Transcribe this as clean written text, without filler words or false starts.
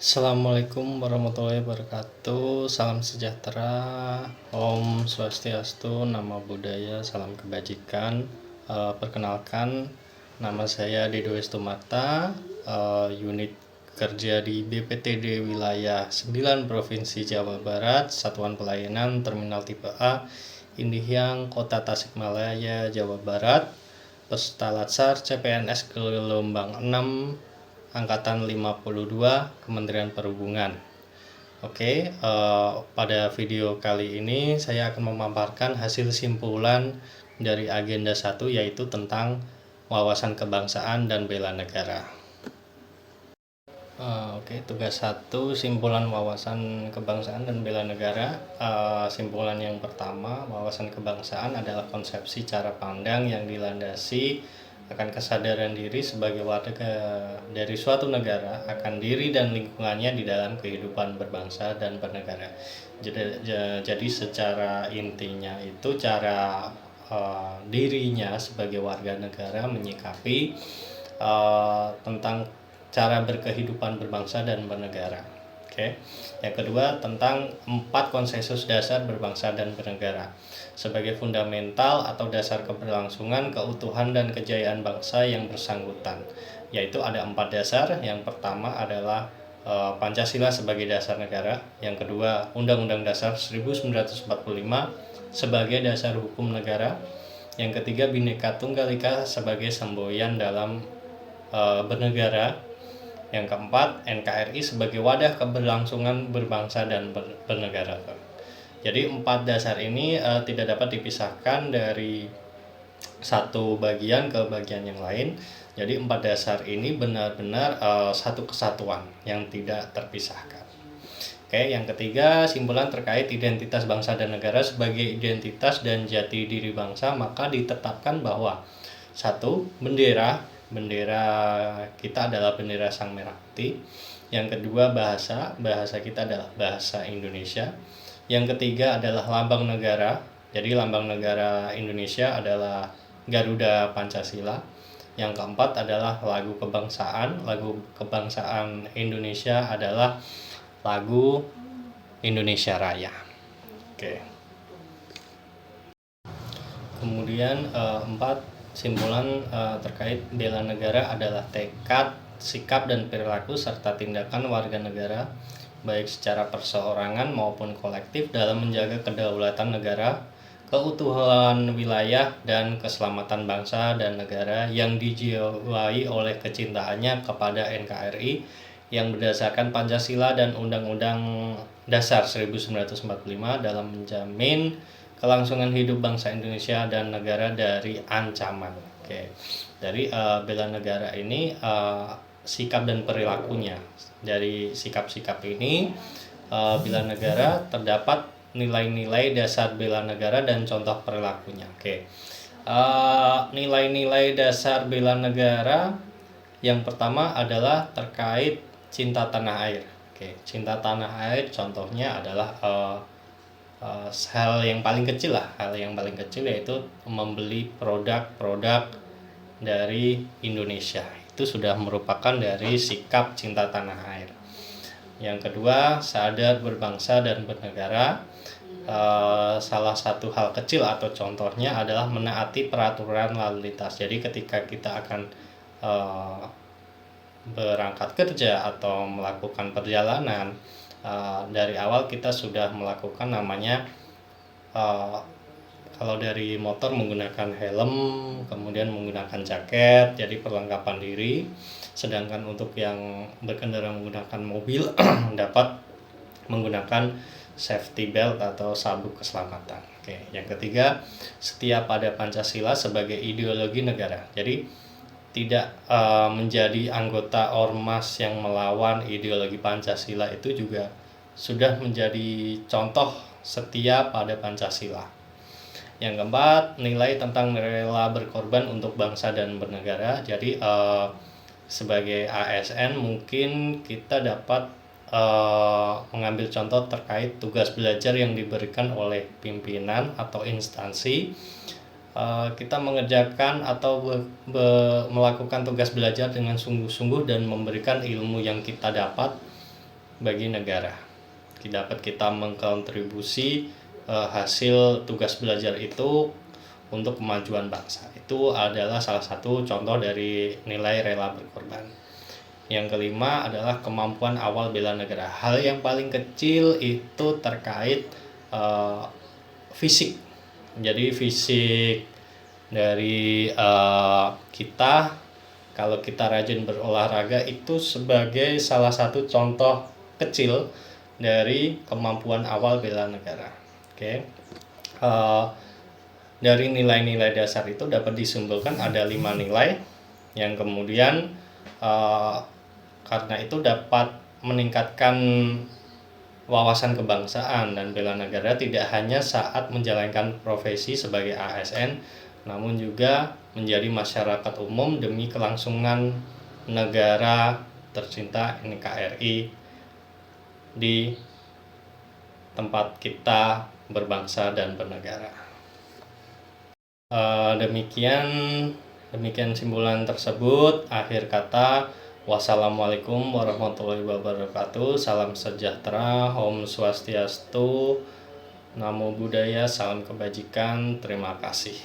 Assalamualaikum warahmatullahi wabarakatuh. Salam sejahtera, Om Swastiastu, Namo Buddhaya, salam kebajikan. Perkenalkan, nama saya Dido Estumata, unit kerja di BPTD wilayah 9 Provinsi Jawa Barat, Satuan Pelayanan Terminal Tipe A, Indihyang, Kota Tasikmalaya, Jawa Barat, peserta Latsar CPNS gelombang 6 Angkatan 52 Kementerian Perhubungan. Oke, pada video kali ini saya akan memaparkan hasil simpulan dari agenda 1, yaitu tentang wawasan kebangsaan dan bela negara. Tugas 1, simpulan wawasan kebangsaan dan bela negara. Simpulan yang pertama, wawasan kebangsaan adalah konsepsi cara pandang yang dilandasi akan kesadaran diri sebagai warga dari suatu negara akan diri dan lingkungannya di dalam kehidupan berbangsa dan bernegara. Jadi secara intinya itu cara dirinya sebagai warga negara menyikapi tentang cara berkehidupan berbangsa dan bernegara. Oke. Yang kedua, tentang 4 konsensus dasar berbangsa dan bernegara sebagai fundamental atau dasar keberlangsungan, keutuhan dan kejayaan bangsa yang bersangkutan. Yaitu ada 4 dasar. Yang pertama adalah Pancasila sebagai dasar negara. Yang kedua, Undang-Undang Dasar 1945 sebagai dasar hukum negara. Yang ketiga, Bhinneka Tunggal Ika sebagai semboyan dalam bernegara. Yang keempat, NKRI sebagai wadah keberlangsungan berbangsa dan bernegara. Jadi 4 dasar ini tidak dapat dipisahkan dari satu bagian ke bagian yang lain. Jadi 4 dasar ini benar-benar satu kesatuan yang tidak terpisahkan. Oke, yang ketiga, simpulan terkait identitas bangsa dan negara sebagai identitas dan jati diri bangsa, maka ditetapkan bahwa 1. Bendera kita adalah bendera Sang Merah Putih. Yang kedua, bahasa kita adalah bahasa Indonesia. Yang ketiga adalah lambang negara. Jadi lambang negara Indonesia adalah Garuda Pancasila. Yang keempat adalah lagu kebangsaan Indonesia adalah lagu Indonesia Raya. Oke. Kemudian 4, simpulan terkait bela negara adalah tekad, sikap dan perilaku serta tindakan warga negara baik secara perseorangan maupun kolektif dalam menjaga kedaulatan negara, keutuhan wilayah dan keselamatan bangsa dan negara yang dijiwai oleh kecintaannya kepada NKRI yang berdasarkan Pancasila dan Undang-Undang Dasar 1945 dalam menjamin kelangsungan hidup bangsa Indonesia dan negara dari ancaman. Oke. Dari bela negara ini sikap dan perilakunya. Dari sikap-sikap ini bela negara terdapat nilai-nilai dasar bela negara dan contoh perilakunya. Oke. Nilai-nilai dasar bela negara yang pertama adalah terkait cinta tanah air. Oke, cinta tanah air contohnya adalah hal yang paling kecil yaitu membeli produk-produk dari Indonesia. Itu sudah merupakan dari sikap cinta tanah air. Yang kedua, sadar berbangsa dan bernegara. Salah satu hal kecil atau contohnya adalah menaati peraturan lalu lintas. Jadi ketika kita akan berangkat kerja atau melakukan perjalanan, dari awal kita sudah melakukan namanya kalau dari motor menggunakan helm, kemudian menggunakan jaket, jadi perlengkapan diri. Sedangkan untuk yang berkendara menggunakan mobil dapat menggunakan safety belt atau sabuk keselamatan. Oke, yang ketiga, setia pada Pancasila sebagai ideologi negara. Jadi tidak menjadi anggota ormas yang melawan ideologi Pancasila itu juga sudah menjadi contoh setia pada Pancasila. Yang keempat, nilai tentang rela berkorban untuk bangsa dan bernegara. Jadi sebagai ASN mungkin kita dapat mengambil contoh terkait tugas belajar yang diberikan oleh pimpinan atau instansi. Kita mengerjakan atau melakukan tugas belajar dengan sungguh-sungguh dan memberikan ilmu yang kita dapat bagi negara. Dapat kita mengkontribusi hasil tugas belajar itu untuk kemajuan bangsa. Itu adalah salah satu contoh dari nilai rela berkorban. Yang kelima adalah kemampuan awal bela negara. Hal yang paling kecil itu terkait fisik. Jadi fisik dari kita, kalau kita rajin berolahraga, itu sebagai salah satu contoh kecil dari kemampuan awal bela negara. Oke. Dari nilai-nilai dasar itu dapat disimpulkan ada 5 nilai yang kemudian karena itu dapat meningkatkan wawasan kebangsaan dan bela negara tidak hanya saat menjalankan profesi sebagai ASN, namun juga menjadi masyarakat umum demi kelangsungan negara tercinta NKRI di tempat kita berbangsa dan bernegara. Demikian simpulan tersebut. Akhir kata, wassalamualaikum warahmatullahi wabarakatuh. Salam sejahtera, Om Swastiastu, Namo Buddhaya, salam kebajikan. Terima kasih.